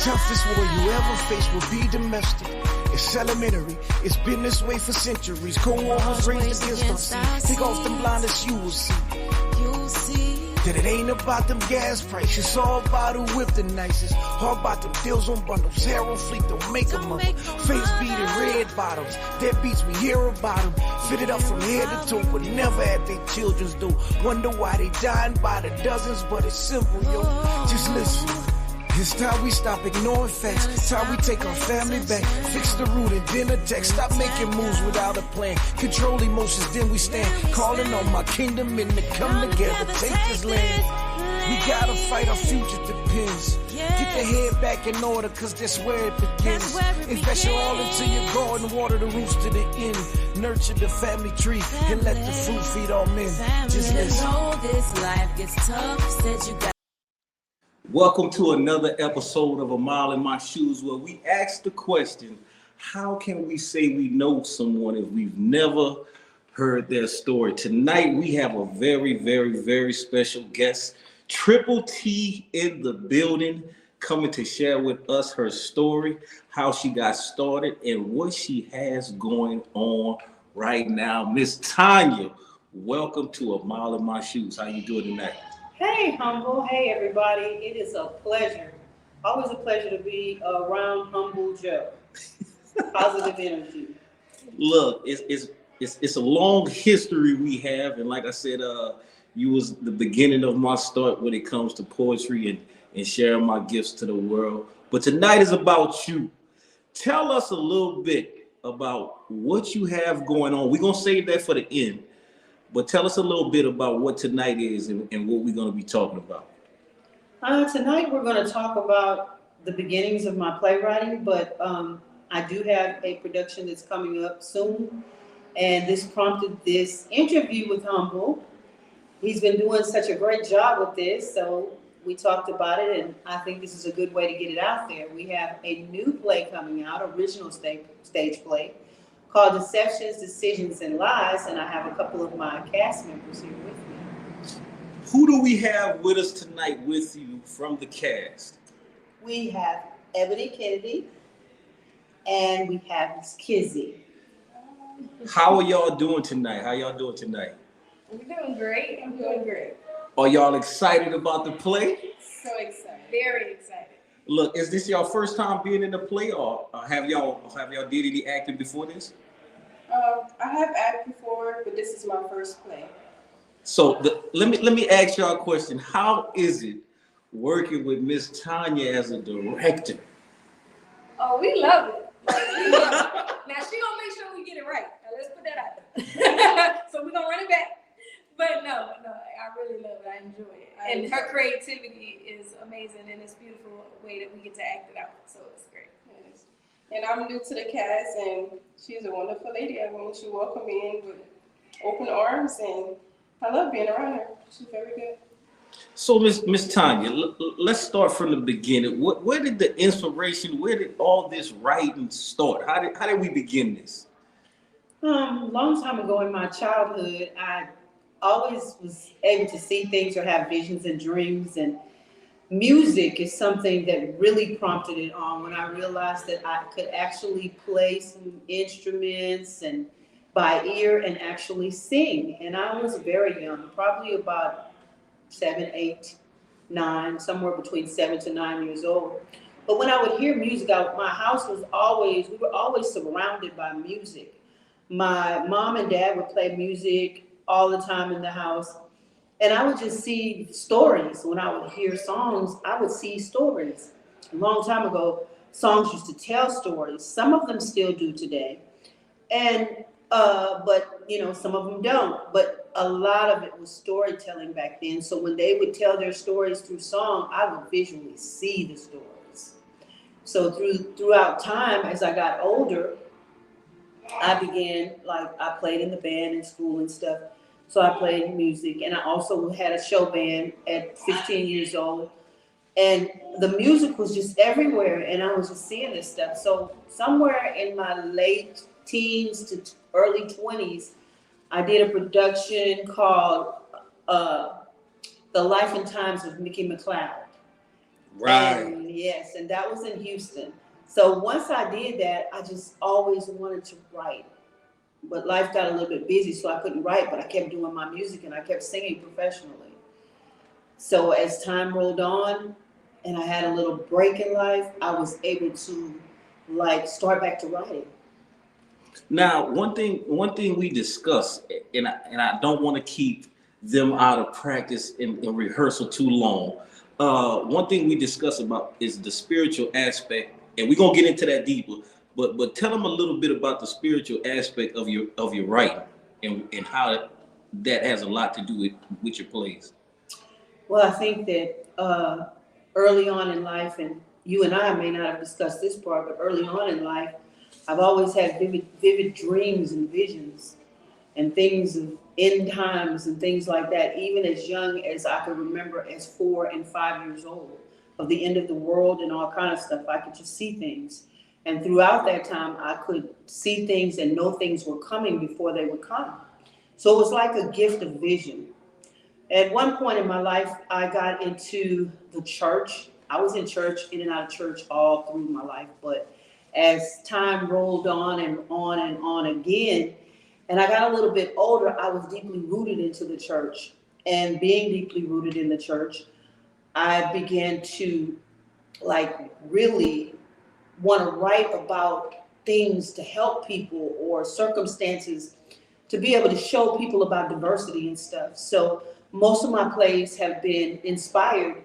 toughest war you ever face will be domestic. It's elementary, it's been this way for centuries. Cold War was raised against our seed. Take off them blinders, you will see. That it ain't about them gas prices, it's all about who whip the nicest. All about them deals on bundles, hair on fleek, don't make a mother. Face beating red bottoms, dead beats we hear about them. Fitted up from head to toe, but never at their children's door. Wonder why they dying by the dozens, but it's simple, yo. Just listen. It's time we stop ignoring facts. It's time we take our family back. Fix the root and then attack. Stop making moves without a plan. Control emotions, then we stand. Calling on my kingdom men to come together. Take this land. We gotta fight, our future depends. Get the head back in order, cause that's where it begins. Invest your all into your garden, water the roots to the end. Nurture the family tree and let the fruit feed all men. Just listen. This life gets tough, said you got. Welcome to another episode of A Mile in My Shoes, where we ask the question, how can we say we know someone if we've never heard their story? Tonight, we have a very, very, very special guest, Triple T in the building, coming to share with us her story, how she got started, and what she has going on right now. Miss Tanya, welcome to A Mile in My Shoes. How you doing tonight? Hey, Humble. Hey, everybody. It is a pleasure. Always a pleasure to be around Humble Joe. Positive energy. Look, it's a long history we have, and like I said, you was the beginning of my start when it comes to poetry and sharing my gifts to the world. But tonight is about you. Tell us a little bit about what you have going on. We're gonna save that for the end. But tell us a little bit about what tonight is and what we're going to be talking about. Tonight we're going to talk about the beginnings of my playwriting, but I do have a production that's coming up soon, and this prompted this interview with Humble. He's been doing such a great job with this, so we talked about it, and I think this is a good way to get it out there. We have a new play coming out, original stage play, called Deceptions, Decisions, and Lies, and I have a couple of my cast members here with me. Who do we have with us tonight with you from the cast? We have Ebony Kennedy, and we have Miss Kizzy. How are y'all doing tonight? How y'all doing tonight? We're doing great. I'm doing great. Are y'all excited about the play? So excited. Very excited. Look, is this your first time being in the play, or have y'all did any acting before this? I have acted before, but this is my first play. So let me ask y'all a question. How is it working with Miss Tanya as a director? Oh, we love it. We love it. Now she gonna make sure we get it right. Now let's put that out there. So we're gonna run it back. But no, I really love it. I enjoy it. And her creativity is amazing, and it's a beautiful way that we get to act it out. So it's great. Yes. And I'm new to the cast, and she's a wonderful lady. I want you to welcome me in with open arms, and I love being around her. She's very good. So, Miss Tanya, let's start from the beginning. Where did the inspiration? Where did all this writing start? How did we begin this? Long time ago in my childhood, I always was able to see things or have visions and dreams, and music is something that really prompted it on when I realized that I could actually play some instruments and by ear and actually sing. And I was very young, probably about 7, 8, 9, somewhere between 7 to 9 years old. But when I would hear music, my house was we were always surrounded by music. My mom and dad would play music all the time in the house. And I would just see stories. When I would hear songs, I would see stories. A long time ago, songs used to tell stories. Some of them still do today. And, but, some of them don't. But a lot of it was storytelling back then. So when they would tell their stories through song, I would visually see the stories. So throughout time, as I got older, I began, I played in the band in school and stuff. So I played music, and I also had a show band at 15 years old. And the music was just everywhere, and I was just seeing this stuff. So somewhere in my late teens to early 20s, I did a production called The Life and Times of Mickey McLeod. Right. And yes, and that was in Houston. So once I did that, I just always wanted to write. But life got a little bit busy, so I couldn't write, but I kept doing my music and I kept singing professionally. So as time rolled on and I had a little break in life, I was able to like start back to writing. Now, one thing we discussed, and I don't want to keep them out of practice and rehearsal too long. One thing we discussed about is the spiritual aspect, and we're gonna get into that deeper. But tell them a little bit about the spiritual aspect of your writing and how that has a lot to do with your plays. Well, I think that early on in life, and you and I may not have discussed this part, but early on in life, I've always had vivid dreams and visions and things of end times and things like that, even as young as I could remember as 4 and 5 years old, of the end of the world and all kind of stuff. I could just see things. And throughout that time, I could see things and know things were coming before they would come. So it was like a gift of vision. At one point in my life, I got into the church. I was in church, in and out of church all through my life. But as time rolled on and on and on again, and I got a little bit older, I was deeply rooted into the church. And being deeply rooted in the church, I began to like really want to write about things to help people or circumstances to be able to show people about diversity and stuff. So most of my plays have been inspired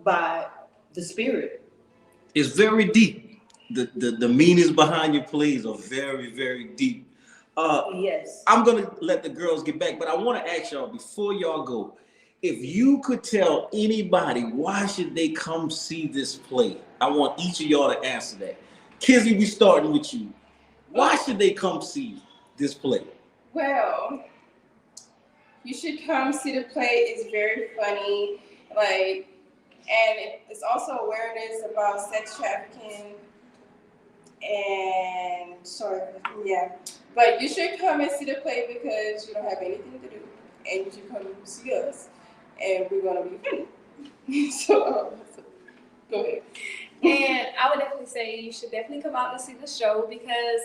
by the spirit. It's very deep. The meanings behind your plays are very, very deep. Yes. I'm gonna let the girls get back, but I want to ask y'all before y'all go, if you could tell anybody why should they come see this play, I want each of y'all to answer that. Kizzy, we starting with you. Why should they come see this play? Well, you should come see the play. It's very funny, like, and it's also awareness about sex trafficking. And yeah, but you should come and see the play because you don't have anything to do, and you should come see us, and we're gonna be funny. So go ahead. And I would definitely say you should definitely come out and see the show because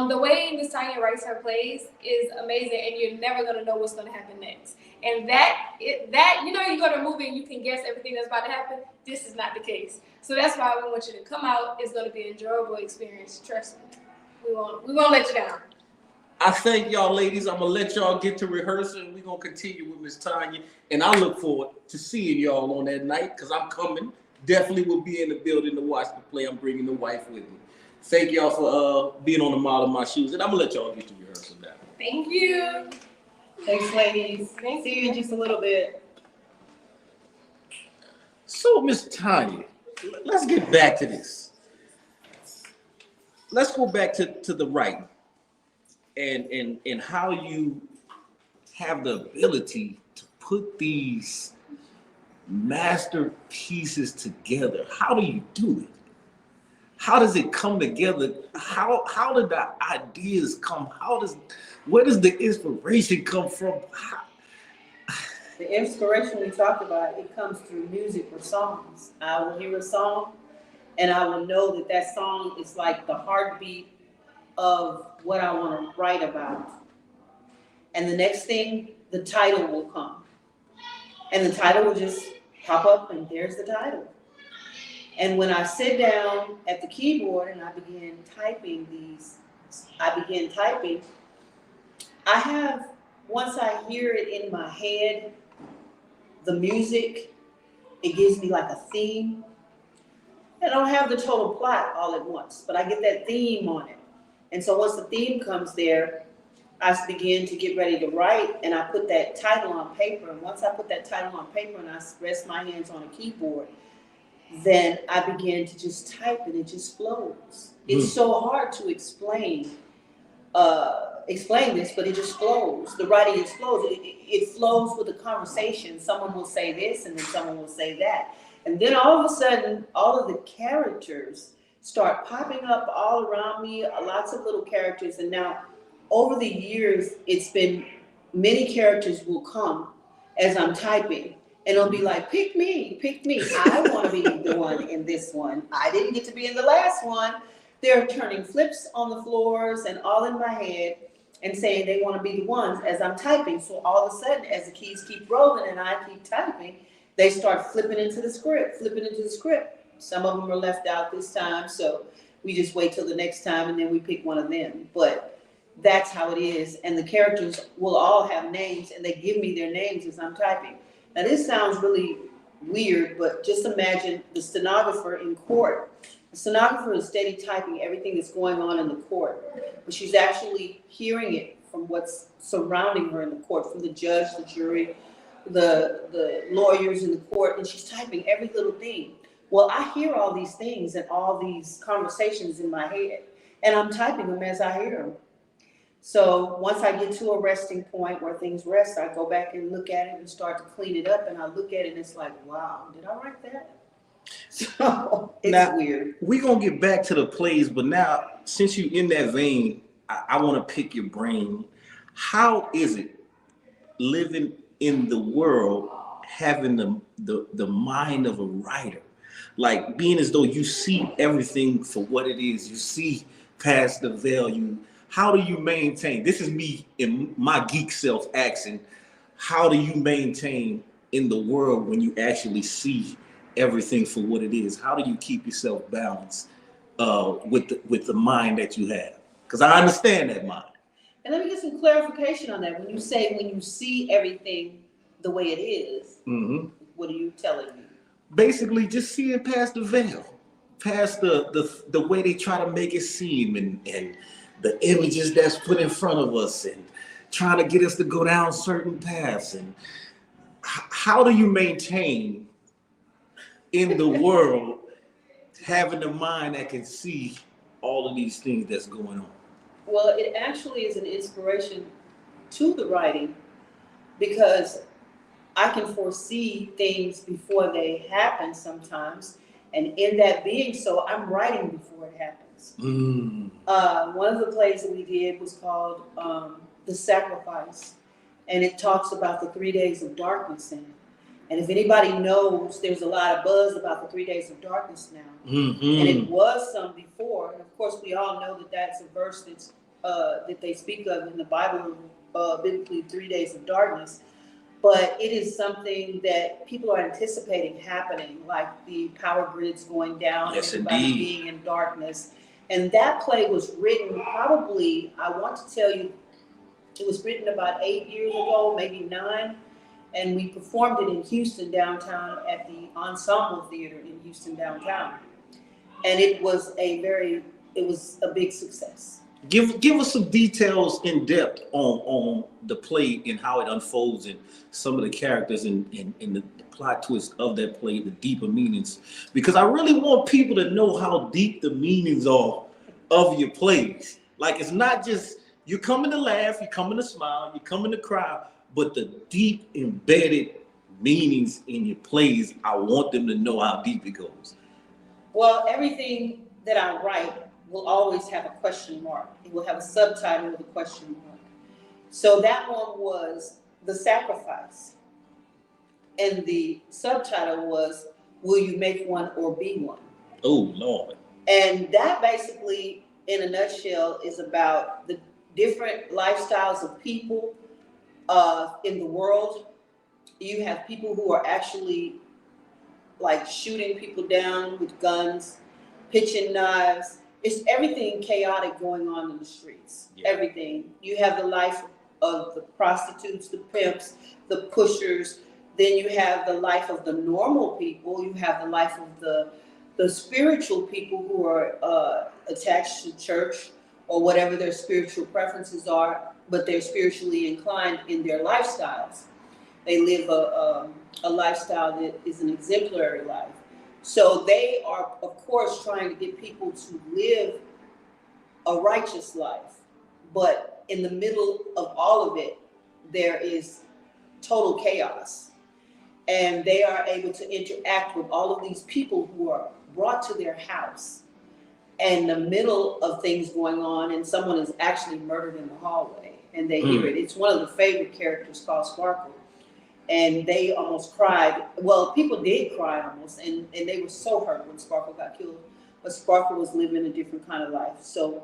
the way Miss Tanya writes her plays is amazing, and you're never gonna know what's gonna happen next. And that you know, you go to a movie and you can guess everything that's about to happen. This is not the case. So that's why we want you to come out. It's gonna be an enjoyable experience. Trust me. We won't let you down. I thank y'all, ladies. I'm gonna let y'all get to rehearsal, and we're gonna continue with Miss Tanya. And I look forward to seeing y'all on that night because I'm coming. Definitely will be in the building to watch the play. I'm bringing the wife with me. Thank y'all for being on the Mile in My Shoes, and I'm gonna let y'all get to rehearsal now. Thank you. Thanks, ladies. See you in just a little bit. So, Miss Tanya, let's get back to this. Let's go back to the writing and how you have the ability to put these masterpieces together. How do you do it? How does it come together? How did the ideas come? Where does the inspiration come from? The inspiration we talked about, it comes through music or songs. I will hear a song and I will know that that song is like the heartbeat of what I want to write about. And the next thing, the title will come. And the title will just pop up and there's the title. And when I sit down at the keyboard and I begin typing, once I hear it in my head, the music, it gives me like a theme. I don't have the total plot all at once, but I get that theme on it. And so once the theme comes there, I begin to get ready to write and I put that title on paper. And once I put that title on paper and I rest my hands on a keyboard, then I begin to just type and it just flows. It's so hard to explain this, but it just flows. The writing just flows. It flows with a conversation. Someone will say this and then someone will say that. And then all of a sudden, all of the characters start popping up all around me, lots of little characters. And now over the years, it's been many characters will come as I'm typing. And it'll be like, pick me, pick me. I want to be the one in this one. I didn't get to be in the last one. They're turning flips on the floors and all in my head and saying they want to be the ones as I'm typing. So all of a sudden, as the keys keep rolling and I keep typing, they start flipping into the script. Some of them are left out this time, so we just wait till the next time and then we pick one of them. But that's how it is. And the characters will all have names and they give me their names as I'm typing. Now this sounds really weird, but just imagine the stenographer in court. The stenographer is steady typing everything that's going on in the court, but she's actually hearing it from what's surrounding her in the court, from the judge, the jury, the lawyers in the court, and she's typing every little thing. Well, I hear all these things and all these conversations in my head, and I'm typing them as I hear them. So once I get to a resting point where things rest, I go back and look at it and start to clean it up, and I look at it and it's like, wow, did I write that? So it's now, weird. We're going to get back to the plays, but now, since you're in that vein, I want to pick your brain. How is it living in the world, having the mind of a writer? Like being as though you see everything for what it is. You see past the veil. How do you maintain? This is me in my geek self asking. How do you maintain in the world when you actually see everything for what it is? How do you keep yourself balanced with the mind that you have? Because I understand that mind. And let me get some clarification on that. When you say when you see everything the way it is, what are you telling me? Basically, just seeing past the veil, past the way they try to make it seem, and the images that's put in front of us, and trying to get us to go down certain paths. And how do you maintain in the world having the mind that can see all of these things that's going on? Well, it actually is an inspiration to the writing because I can foresee things before they happen sometimes. And in that being so, I'm writing before it happens. One of the plays that we did was called The Sacrifice. And it talks about the 3 days of darkness in it. And if anybody knows, there's a lot of buzz about the 3 days of darkness now. And it was some before. And of course, we all know that that's a verse that's, that they speak of in the Bible, biblically 3 days of darkness. But it is something that people are anticipating happening, like the power grids going down, yes, everybody indeed. being in darkness. And that play was written probably, I want to tell you, it was written about 8 years ago, maybe 9. And we performed it in Houston downtown at the Ensemble Theater in Houston downtown. And it was a big success. Give us some details in depth on the play and how it unfolds and some of the characters and the plot twist of that play, the deeper meanings. Because I really want people to know how deep the meanings are of your plays. Like it's not just you're coming to laugh, you're coming to smile, you're coming to cry, but the deep embedded meanings in your plays, I want them to know how deep it goes. Well, everything that I write will always have a question mark. It will have a subtitle with a question mark. So that one was The Sacrifice. And the subtitle was, Will You Make One or Be One? Oh, Lord. And that basically, in a nutshell, is about the different lifestyles of people in the world. You have people who are actually like shooting people down with guns, pitching knives. It's everything chaotic going on in the streets. Yeah. Everything. You have the life of the prostitutes, the pimps, the pushers. Then you have the life of the normal people. You have the life of the spiritual people who are attached to church or whatever their spiritual preferences are, but they're spiritually inclined in their lifestyles. They live a lifestyle that is an exemplary life. So they are, of course, trying to get people to live a righteous life. But in the middle of all of it, there is total chaos. And they are able to interact with all of these people who are brought to their house in the middle of things going on, and someone is actually murdered in the hallway, and they hear it. It's one of the favorite characters called Sparkle. and they almost cried. Well, people did cry almost, and they were so hurt when Sparkle got killed. But Sparkle was living a different kind of life. So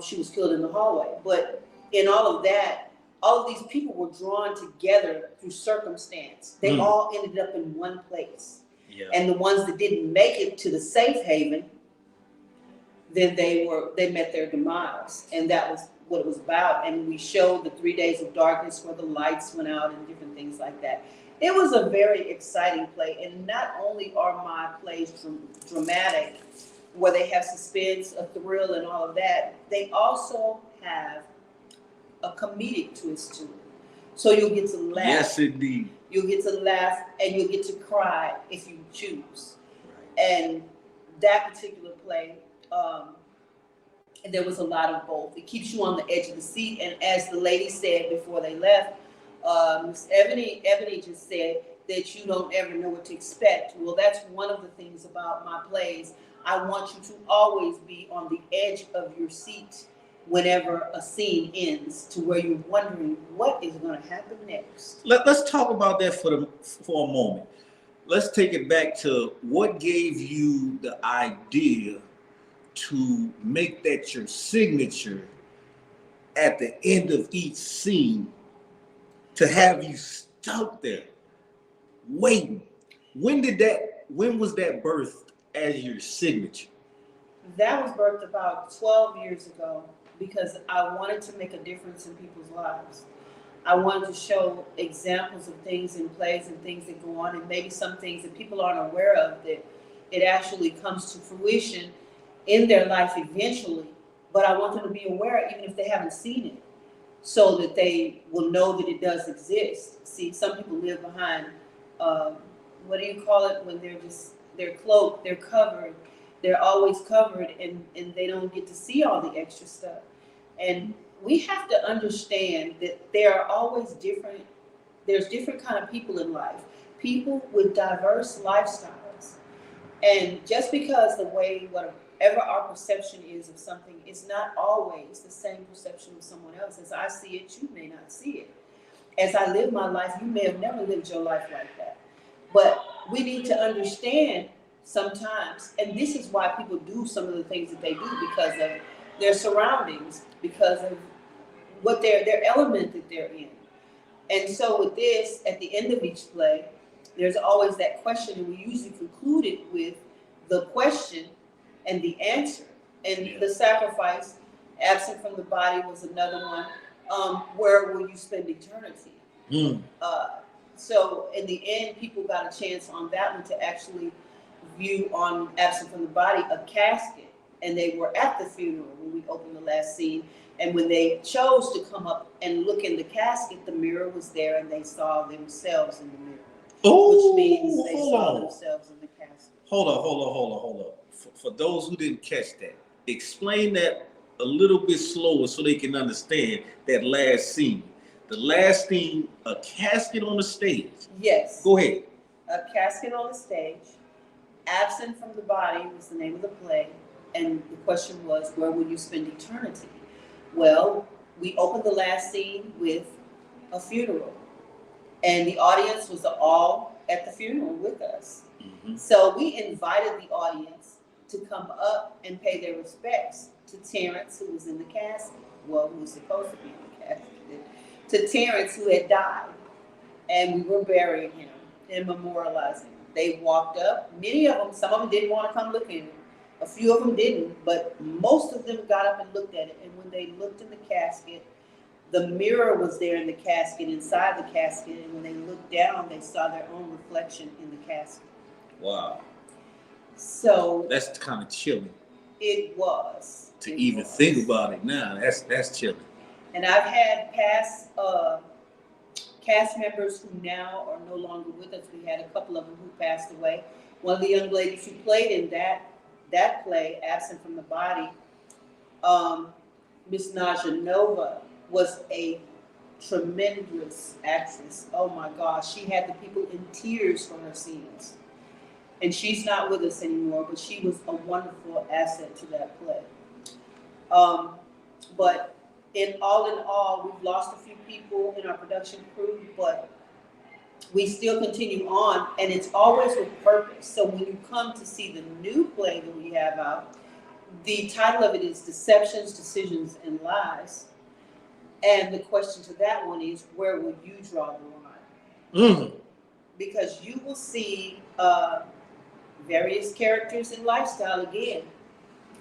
she was killed in the hallway. But in all of that, all of these people were drawn together through circumstance. They all ended up in one place. Yeah. And the ones that didn't make it to the safe haven, then they met their demise. And that was what it was about. And we showed the 3 days of darkness where the lights went out and different things like that. It was a very exciting play. And not only are my plays dramatic, where they have suspense, a thrill, and all of that, they also have a comedic twist to it. So you'll get to laugh. Yes, indeed. You'll get to laugh and you'll get to cry if you choose. Right. And that particular play, there was a lot of both. It keeps you on the edge of the seat. And as the lady said before they left, Miss Ebony just said that you don't ever know what to expect. Well, that's one of the things about my plays. I want you to always be on the edge of your seat whenever a scene ends, to where you're wondering what is going to happen next. Let's talk about that for a moment. Let's take it back to what gave you the idea to make that your signature at the end of each scene, to have you stuck there waiting. When was that birthed as your signature? That was birthed about 12 years ago, because I wanted to make a difference in people's lives. I wanted to show examples of things in plays and things that go on, and maybe some things that people aren't aware of, that it actually comes to fruition in their life eventually. But I want them to be aware, even if they haven't seen it, so that they will know that it does exist. See, some people live behind, what do you call it, when they're cloaked, they're covered. They're always covered, and they don't get to see all the extra stuff. And we have to understand that there are always there's different kind of people in life, people with diverse lifestyles. And just because whatever our perception is of something is not always the same perception of someone else. As I see it, you may not see it. As I live my life, you may have never lived your life like that. But we need to understand sometimes, and this is why people do some of the things that they do, because of their surroundings, because of what their element that they're in. And so with this, at the end of each play, there's always that question, and we usually conclude it with the question and the answer. And the sacrifice, absent from the body, was another one. Where will you spend eternity? So in the end, people got a chance on that one to actually view on absent from the body a casket, and they were at the funeral when we opened the last scene. And when they chose to come up and look in the casket, the mirror was there, and they saw themselves in the mirror. Which means they saw themselves in the casket. Hold up. For those who didn't catch that, explain that a little bit slower so they can understand that last scene. The last scene, a casket on the stage. Yes. Go ahead. A casket on the stage. Absent from the body was the name of the play. And the question was, where will you spend eternity? Well, we opened the last scene with a funeral. And the audience was all at the funeral with us. Mm-hmm. So we invited the audience to come up and pay their respects to Terrence, who was in the casket. Well, who was supposed to be in the casket. To Terrence, who had died. And we were burying him and memorializing him. They walked up. Many of them, some of them didn't want to come look at it. A few of them didn't, but most of them got up and looked at it. And when they looked in the casket, the mirror was there in the casket, inside the casket. And when they looked down, they saw their own reflection in the casket. Wow. So that's kind of chilling. It was. To even think about it now, that's chilling. And I've had past cast members who now are no longer with us. We had a couple of them who passed away. One of the young ladies who played in that play, Absent from the Body, Miss Naja Nova, was a tremendous actress. Oh my gosh, she had the people in tears for her scenes. And she's not with us anymore, but she was a wonderful asset to that play. But in all, we've lost a few people in our production crew, but we still continue on, and it's always with purpose. So when you come to see the new play that we have out, the title of it is Deceptions, Decisions, and Lies. And the question to that one is, where will you draw the line? Because you will see various characters and lifestyle again.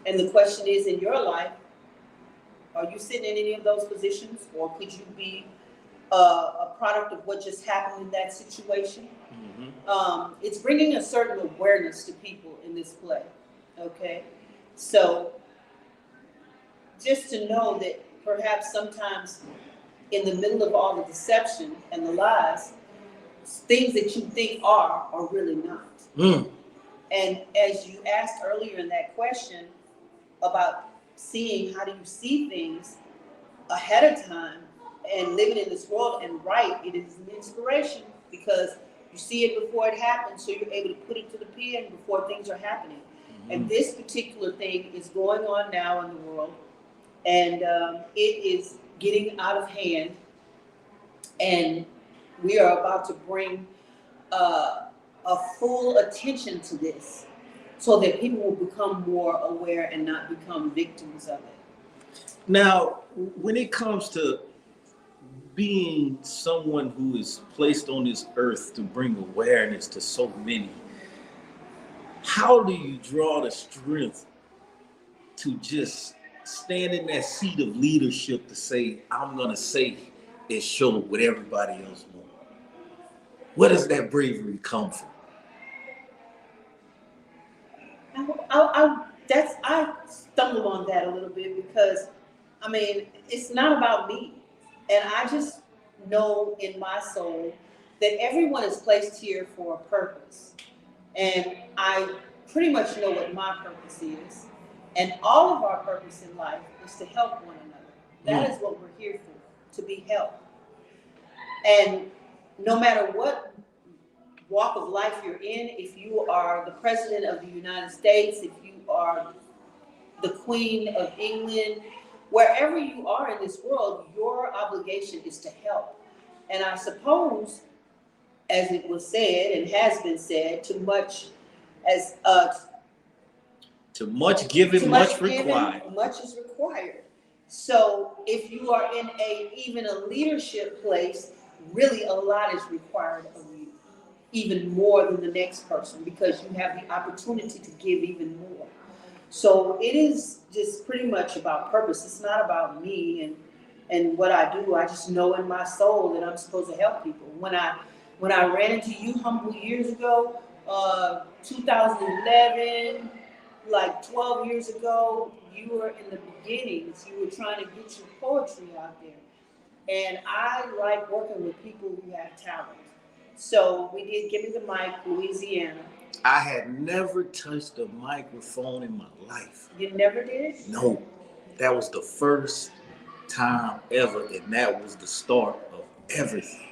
And the question is, in your life, are you sitting in any of those positions, or could you be a product of what just happened in that situation? It's bringing a certain awareness to people in this play. Okay, so just to know that perhaps sometimes in the middle of all the deception and the lies, things that you think are really not. And as you asked earlier in that question about seeing, how do you see things ahead of time and living in this world and write, it is an inspiration because you see it before it happens, so you're able to put it to the pen before things are happening. And this particular thing is going on now in the world, and it is getting out of hand, and we are about to bring a full attention to this so that people will become more aware and not become victims of it. Now, when it comes to being someone who is placed on this earth to bring awareness to so many, how do you draw the strength to just stand in that seat of leadership to say, I'm going to say and show what everybody else wants? Where does that bravery come from? I stumbled on that a little bit because, I mean, it's not about me. And I just know in my soul that everyone is placed here for a purpose. And I pretty much know what my purpose is. And all of our purpose in life is to help one another. That is what we're here for, to be helped. And no matter what walk of life you're in, if you are the President of the United States, if you are the Queen of England, wherever you are in this world, your obligation is to help. And I suppose, as it was said and has been said, too much given, much required. Much is required. So if you are in even a leadership place, really a lot is required of you, even more than the next person, because you have the opportunity to give even more. So it is just pretty much about purpose. It's not about me and what I do. I just know in my soul that I'm supposed to help people. When I ran into you humble years ago, 2011, like 12 years ago, you were in the beginnings. You were trying to get your poetry out there. And I like working with people who have talent. So we did Give Me the Mic, Louisiana. I had never touched a microphone in my life. You never did? No. That was the first time ever, and that was the start of everything.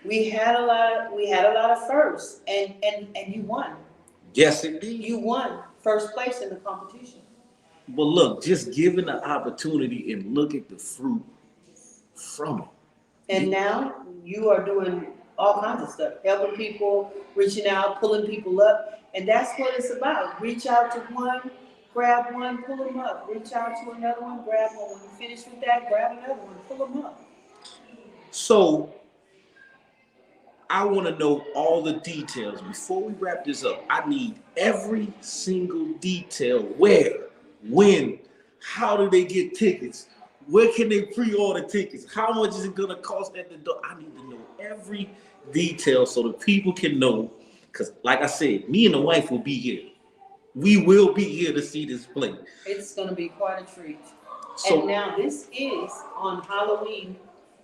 We had a lot of firsts, and you won. Yes, indeed. You won first place in the competition. But look, just given the opportunity and look at the fruit from it. And now you are doing all kinds of stuff, helping people, reaching out, pulling people up. And that's what it's about. Reach out to one, grab one, pull them up. Reach out to another one, grab one. When you finish with that, grab another one, pull them up. So I want to know all the details. Before we wrap this up, I need every single detail. Where, when, how do they get tickets? Where can they pre-order tickets? How much is it going to cost at the door? I need to know every detail so the people can know. Because like I said, me and the wife will be here. We will be here to see this play. It's going to be quite a treat. So, and now this is on Halloween,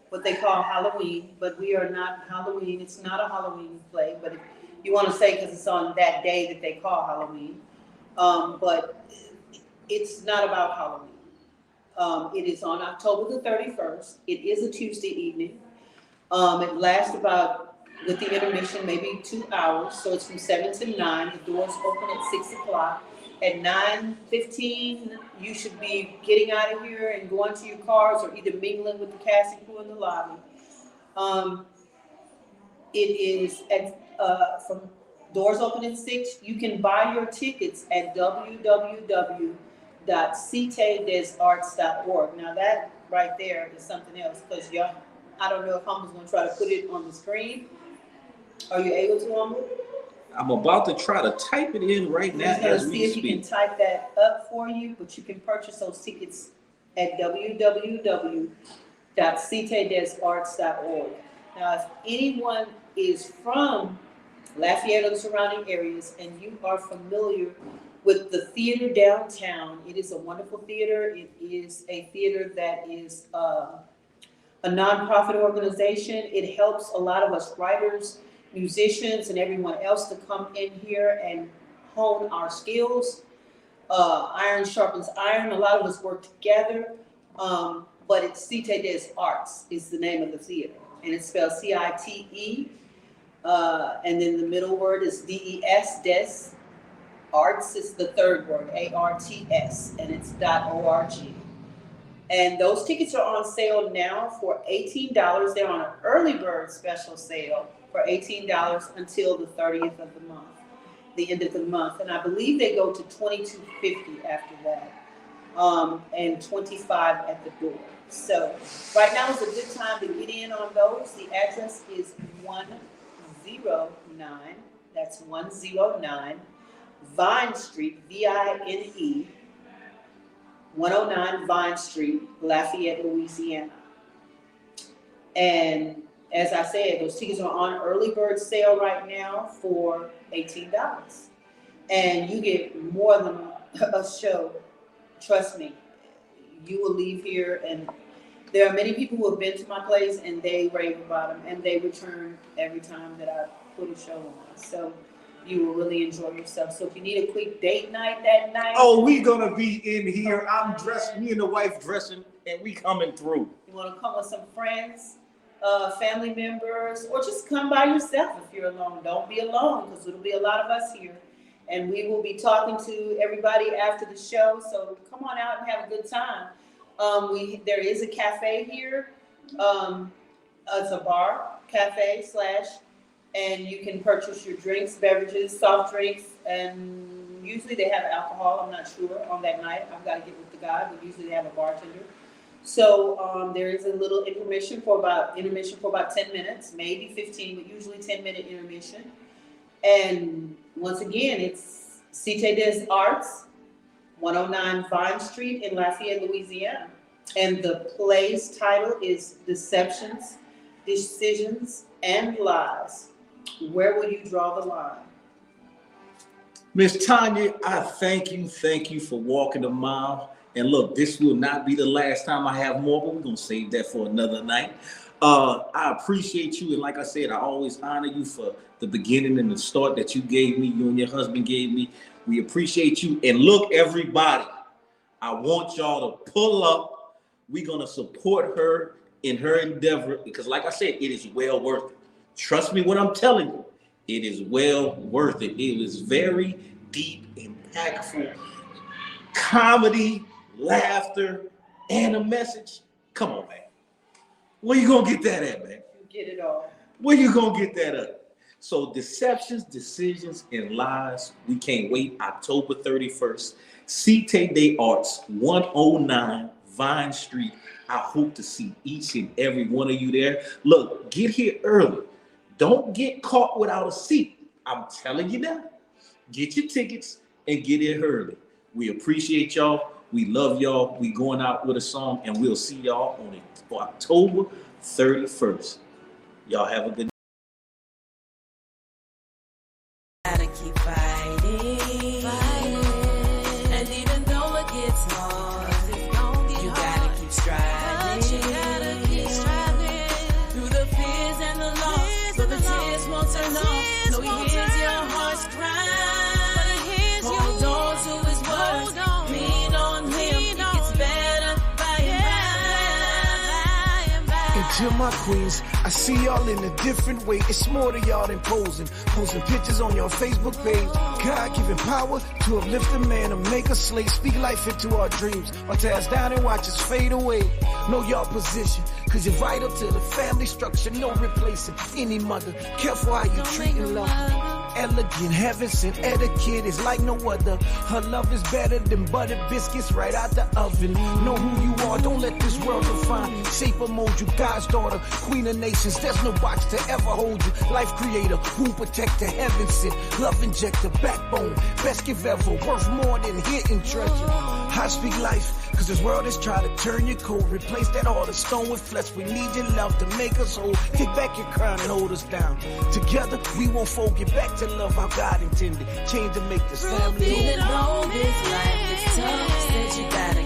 what they call Halloween, but we are not Halloween. It's not a Halloween play, but if you want to say because it's on that day that they call Halloween. But it's not about Halloween. It is on October the 31st. It is a Tuesday evening. It lasts about, with the intermission, maybe 2 hours. So it's from 7 to 9. The doors open at 6 o'clock. At 9:15, you should be getting out of here and going to your cars or either mingling with the cast and crew in the lobby. It is from doors open at 6. You can buy your tickets at www.citedesarts.org. Now that right there is something else, because y'all, I don't know if Humble's going to try to put it on the screen. Are you able to, Humble? I'm about to try to type it in right now as we see if you can type that up for you, but you can purchase those tickets at www.citedesarts.org. Now, if anyone is from Lafayette or the surrounding areas and you are familiar with the theater downtown, it is a wonderful theater. It is a theater that is a nonprofit organization. It helps a lot of us writers, musicians, and everyone else to come in here and hone our skills. Iron sharpens iron. A lot of us work together, but it's Cite des Arts is the name of the theater, and it's spelled C-I-T-E, and then the middle word is D-E-S, des. Arts is the third word, A-R-T-S, and it's .org. And those tickets are on sale now for $18. They're on an early bird special sale for $18 until the 30th of the month, the end of the month. And I believe they go to $22.50 after that, and $25 at the door. So right now is a good time to get in on those. The address is 109, that's 109 Vine Street, V-I-N-E, 109 Vine Street, Lafayette, Louisiana. And as I said, those tickets are on early bird sale right now for $18. And you get more than a show. Trust me, you will leave here, and there are many people who have been to my place and they rave about them, and they return every time that I put a show on. So you will really enjoy yourself. So if you need a quick date night that night. Oh, we gonna be in here. I'm dressed, me and the wife dressing, and we coming through. You wanna come with some friends, family members, or just come by yourself if you're alone. Don't be alone, because it'll be a lot of us here. And we will be talking to everybody after the show. So come on out and have a good time. There is a cafe here. It's a bar, cafe / and you can purchase your drinks, beverages, soft drinks, and usually they have alcohol. I'm not sure on that night. I've got to get with the guy, but usually they have a bartender. So there is a little intermission for about 10 minutes, maybe 15, but usually 10-minute intermission. And once again, it's Cite des Arts, 109 Vine Street in Lafayette, Louisiana. And the play's title is Deceptions, Decisions, and Lies. Where will you draw the line? Miss Tanya, I thank you for walking the mile. And look, this will not be the last time I have more, but we're going to save that for another night. I appreciate you. And like I said, I always honor you for the beginning and the start that you gave me, you and your husband gave me. We appreciate you. And look, everybody, I want y'all to pull up. We're going to support her in her endeavor because, like I said, it is well worth it. Trust me when I'm telling you, it is well worth it. It was very deep, impactful, comedy, laughter, and a message. Come on, man. Where you gonna get that at, man? You get it all. Where you gonna get that at? So Deceptions, Decisions, and Lies. We can't wait. October 31st. Cite des Arts, 109 Vine Street. I hope to see each and every one of you there. Look, get here early. Don't get caught without a seat. I'm telling you now. Get your tickets and get here early. We appreciate y'all. We love y'all. We going out with a song, and we'll see y'all on October 31st. Y'all have a good Gotta keep fighting. And even though it gets hard, you gotta keep striving. Through the fears and the loss, so the tears won't turn off. No, he hears your heart's cry. Hold on to his words. Lean on him. It gets better by and by. To my queens, I see y'all in a different way. It's more to y'all than posing. Posting pictures on your Facebook page. God giving power to uplift a man, to make a slave. Speak life into our dreams, or tear us down and watch us fade away. Know your position, cause you're vital to the family structure. No replacing any mother. Careful how you treating love. Elegant, heaven sent etiquette is like no other. Her love is better than buttered biscuits right out the oven. Know who you are, don't let this world define. Shape or mold you, God's daughter, queen of nations. There's no box to ever hold you. Life creator, womb protector, heaven sent. Love injector, backbone, best gift ever. Worth more than hidden treasure. I speak life, cause this world is trying to turn you cold. Replace that heart of stone with flesh. We need your love to make us whole. Kick back your crown and hold us down. Together, we won't fold. Get back to love how God intended. Change to make this family whole. This life is tough, said you gotta